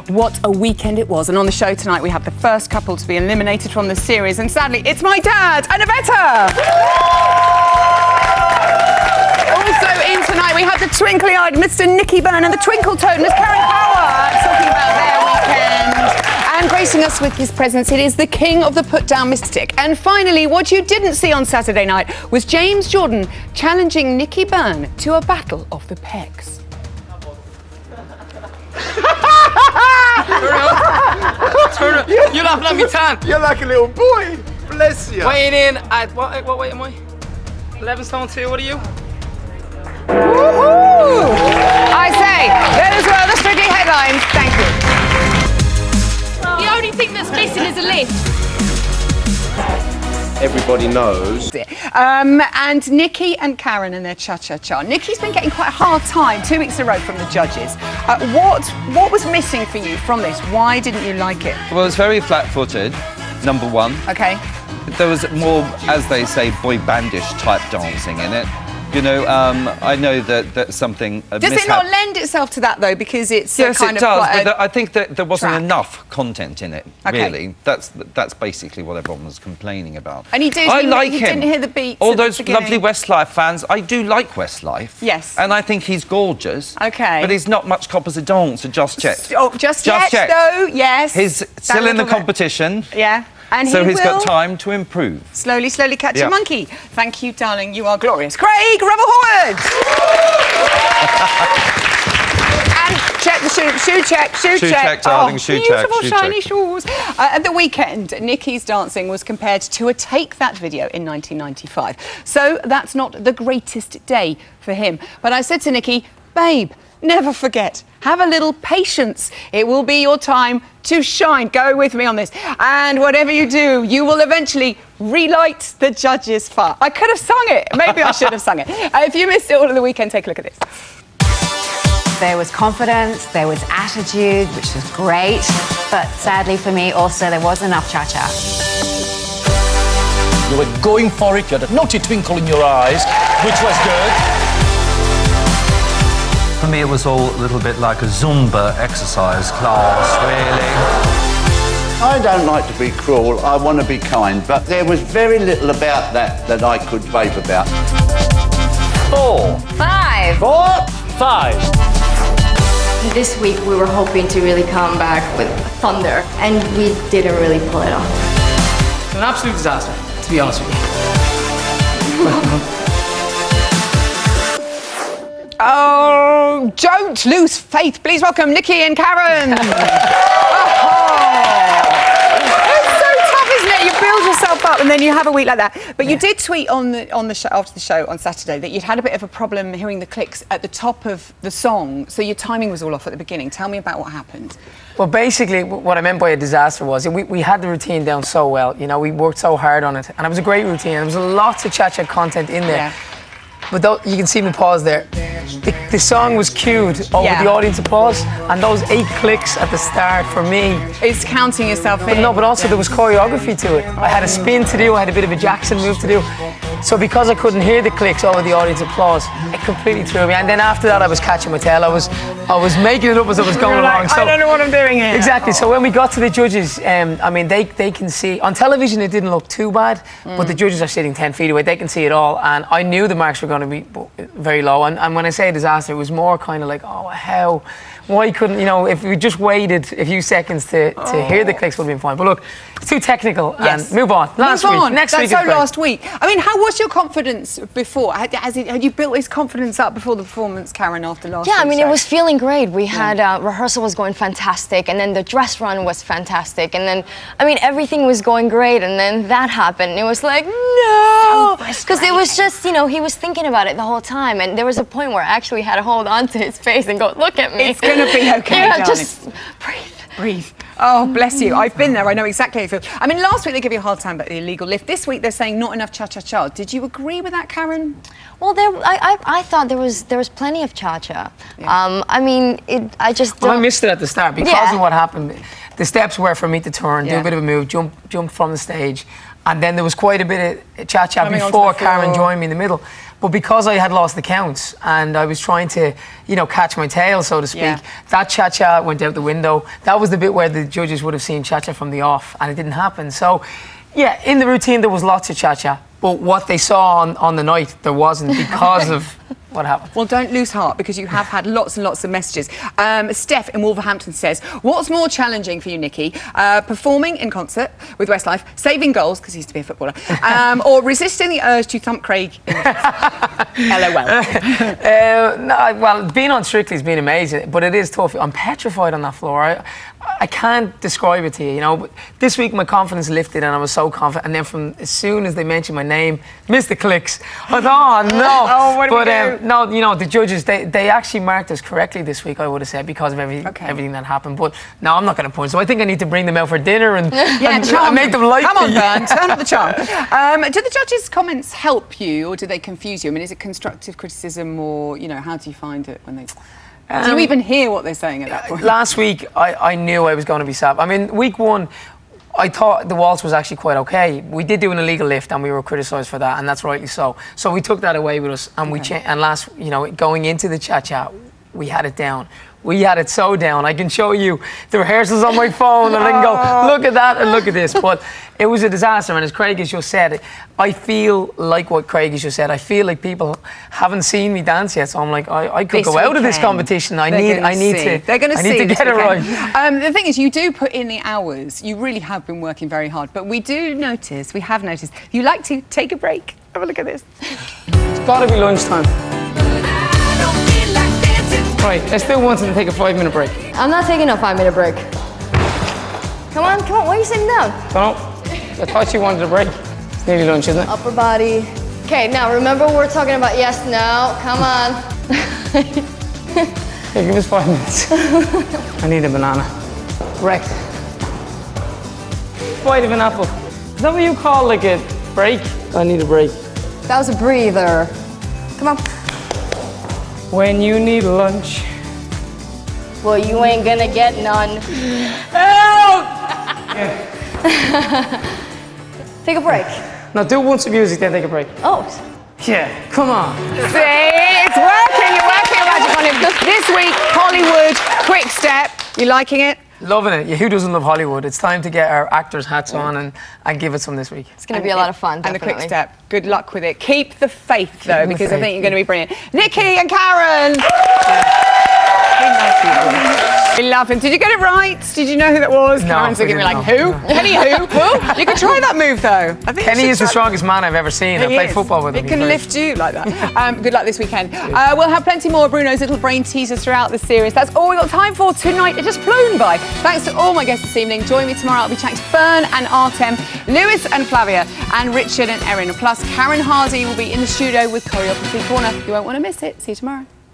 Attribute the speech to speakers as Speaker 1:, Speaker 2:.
Speaker 1: What a weekend it was. And on the show tonight, we have the first couple to be eliminated from the series. And sadly, it's my dad and Avetta. Also in tonight, we have the twinkly-eyed Mr. Nicky Byrne and the twinkle-toed Miss Karen Power talking about their weekend. And gracing us with his presence, it is the king of the put-down mystic. And finally, what you didn't see on Saturday night was James Jordan challenging Nicky Byrne to a battle of the pegs.
Speaker 2: Turn up. You're laughing at me, Tan.
Speaker 3: You're like a little boy. Bless you.
Speaker 2: Weighing in at, what weight am I? 11 stone 2, what are you?
Speaker 1: Woohoo! I say, those were the Strictly headlines. Thank you.
Speaker 4: The only thing that's missing is a lift.
Speaker 3: Everybody knows.
Speaker 1: And Nicky and Karen and their cha-cha-cha. Nicky's been getting quite a hard time 2 weeks in a row from the judges. What was missing for you from this? Why didn't you like it?
Speaker 5: Well, it's very flat-footed, number one.
Speaker 1: Okay.
Speaker 5: There was more, as they say, boy bandish type dancing in it. You know, I know that that's something...
Speaker 1: Does it not lend itself to that, though, because it's
Speaker 5: yes,
Speaker 1: kind
Speaker 5: it
Speaker 1: of
Speaker 5: does, but I think that there wasn't
Speaker 1: track.
Speaker 5: enough content in it,
Speaker 1: Okay.
Speaker 5: really. That's basically what everyone was complaining about.
Speaker 1: And he did,
Speaker 5: I like
Speaker 1: he
Speaker 5: him.
Speaker 1: didn't hear the beats
Speaker 5: All
Speaker 1: at the
Speaker 5: those
Speaker 1: beginning.
Speaker 5: lovely Westlife fans, I do like Westlife.
Speaker 1: Yes.
Speaker 5: And I think he's gorgeous.
Speaker 1: Okay.
Speaker 5: But he's not much cop as a dancer just yet.
Speaker 1: Oh, just yet, though, yes.
Speaker 5: He's still in the
Speaker 1: little bit.
Speaker 5: competition.
Speaker 1: Yeah. And
Speaker 5: So
Speaker 1: he's
Speaker 5: got time to improve.
Speaker 1: Slowly catch
Speaker 5: Yeah.
Speaker 1: a monkey. Thank you, darling. You are glorious. Craig Rebel-Horwood! And check the shoe check.
Speaker 5: Shoe check, darling, shoe check,
Speaker 1: beautiful
Speaker 5: shoe
Speaker 1: shiny
Speaker 5: check.
Speaker 1: shoes. At the weekend, Nicky's dancing was compared to a Take That video in 1995. So that's not the greatest day for him. But I said to Nicky, babe, never forget, have a little patience. It will be your time to shine. Go with me on this. And whatever you do, you will eventually relight the judges' fire. I could have sung it. Maybe I should have sung it. If you missed it all of the weekend, take a look at this.
Speaker 6: There was confidence, there was attitude, which was great. But sadly for me, also, there wasn't enough cha-cha.
Speaker 7: You were going for it, you had a naughty twinkle in your eyes, which was good.
Speaker 8: For me, it was all a little bit like a Zumba exercise class, really.
Speaker 9: I don't like to be cruel, I want to be kind, but there was very little about that I could rave about.
Speaker 7: 4,
Speaker 6: 5.
Speaker 7: 4, 5.
Speaker 4: This week we were hoping to really come back with thunder, and we didn't really pull it off.
Speaker 2: It's an absolute disaster, to be honest with you.
Speaker 1: Oh, don't lose faith. Please welcome Nicky and Karen. It's so tough, isn't it? You build yourself up and then you have a week like that. But you did tweet on the show, after the show on Saturday, that you'd had a bit of a problem hearing the clicks at the top of the song, so your timing was all off at the beginning. Tell me about what happened.
Speaker 10: Well, basically, what I meant by a disaster was we had the routine down so well. You know, we worked so hard on it, and it was a great routine. There was lots of cha-cha content in there.
Speaker 1: Yeah.
Speaker 10: But you can see me pause there. The song was cued over the audience applause, and those 8 clicks at the start for me.
Speaker 1: It's counting yourself in.
Speaker 10: But no, but also there was choreography to it. I had a spin to do, I had a bit of a Jackson move to do. So because I couldn't hear the clicks over the audience applause, it completely threw me. And then after that, I was catching my tail. I was making it up as I was going along.
Speaker 1: So, I don't know what I'm doing here.
Speaker 10: Exactly. So when we got to the judges, I mean, they can see. On television, it didn't look too bad, but the judges are sitting 10 feet away. They can see it all. And I knew the marks were going to be very low. And when I say disaster, it was more kind of like, oh, how? Why couldn't, you know, if we just waited a few seconds to hear the clicks would have been fine. But look, it's too technical, and move on. Next week
Speaker 1: That's
Speaker 10: is great.
Speaker 1: last week. I mean, how was your confidence before? Had you built his confidence up before the performance, Karen, after last week?
Speaker 4: Yeah, I mean, it was feeling great. We had rehearsal was going fantastic, and then the dress run was fantastic, and then, I mean, everything was going great, and then that happened. And it was like, no! Because it was just, you know, he was thinking about it the whole time, and there was a point where I actually had to hold on to his face and go, look at me.
Speaker 1: It's going to be okay,
Speaker 4: yeah,
Speaker 1: darling.
Speaker 4: just breathe.
Speaker 1: Breathe. Oh, bless you. I've been there. I know exactly how you feel. I mean, last week they gave you a hard time about the illegal lift. This week they're saying not enough cha-cha-cha. Did you agree with that, Karen?
Speaker 4: Well, I thought there was plenty of cha-cha.
Speaker 1: Yeah.
Speaker 4: I mean, I just don't...
Speaker 10: Well, I missed it at the start because of what happened. The steps were for me to turn, do a bit of a move, jump from the stage, and then there was quite a bit of cha-cha before Karen joined me in the middle. But because I had lost the counts and I was trying to, you know, catch my tail, so to speak, that cha-cha went out the window. That was the bit where the judges would have seen cha-cha from the off, and it didn't happen. So, yeah, in the routine there was lots of cha-cha, but what they saw on the night, there wasn't because of what happened.
Speaker 1: Well, don't lose heart, because you have had lots and lots of messages. Steph in Wolverhampton says, what's more challenging for you, Nicky? Performing in concert with Westlife, saving goals, because he used to be a footballer, or resisting the urge to thump Craig in the face? LOL.
Speaker 10: No, well, being on Strictly has been amazing, but it is tough. I'm petrified on that floor. I can't describe it to you, you know. But this week my confidence lifted and I was so confident. And then from as soon as they mentioned my name, missed the clicks. I thought, oh no.
Speaker 1: Oh, what do we do?
Speaker 10: No, you know, the judges, they actually marked us correctly this week, I would have said, because of everything that happened. But no, I'm not going to punch. So I think I need to bring them out for dinner and make them like me.
Speaker 1: Come on, Byrne, turn up the charm. Do the judges' comments help you, or do they confuse you? I mean, is it constructive criticism, or, you know, how do you find it when they... Do you even hear what they're saying at that point?
Speaker 10: Last week, I knew I was going to be sacked. I mean, week one, I thought the waltz was actually quite okay. We did do an illegal lift and we were criticised for that, and that's rightly so. So we took that away with us, and you know, going into the cha-cha, we had it down. We had it so down. I can show you the rehearsals on my phone, and I can go, look at that and look at this. But it was a disaster, and as Craig has just said, I feel like what Craig has just said. I feel like people haven't seen me dance yet, so I'm like, I could go out of this competition. I need to get it right.
Speaker 1: The thing is, you do put in the hours. You really have been working very hard. But we have noticed, you like to take a break. Have a look at this.
Speaker 2: It's got to be lunchtime. Right, I still want to take a 5-minute break.
Speaker 4: I'm not taking a 5-minute break. Come on, why are you sitting down?
Speaker 2: Don't know. I thought you wanted a break. It's nearly lunch, isn't it?
Speaker 4: Upper body. Okay, now remember we're talking about yes, no. Come on.
Speaker 2: Hey, give us 5 minutes. I need a banana. Wrecked. Bite of an apple. Is that what you call like a break? I need a break.
Speaker 4: That was a breather. Come on.
Speaker 2: When you need lunch.
Speaker 4: Well, you ain't gonna get none.
Speaker 2: Help!
Speaker 4: Take a break.
Speaker 2: Now do once of music, then take a break.
Speaker 4: Oh.
Speaker 2: Yeah, come on.
Speaker 1: See, it's working. You're working your magic on him. This week, Hollywood, quick step. You liking it?
Speaker 10: Loving it. Yeah, who doesn't love Hollywood? It's time to get our actors' hats on and give it some this week.
Speaker 4: It's going to be a lot of fun, definitely.
Speaker 1: And the quick step. Good luck with it. Keep the faith, though, because I think you're going to be brilliant. Nicky and Karen! We love him. Did you get it right? Did you know who that was?
Speaker 10: No,
Speaker 1: Karen's looking at me like, who? Kenny who? Who? You could try that move, though. I think
Speaker 10: Kenny is the strongest man I've ever seen. I played football with him.
Speaker 1: It can lift you like that. Good luck this weekend. We'll have plenty more Bruno's Little Brain teasers throughout the series. That's all we've got time for tonight. It just flown by. Thanks to all my guests this evening. Join me tomorrow. I'll be chatting to Byrne and Artem, Lewis and Flavia, and Richard and Erin. Plus, Karen Hardy will be in the studio with Choreography Corner. You won't want to miss it. See you tomorrow.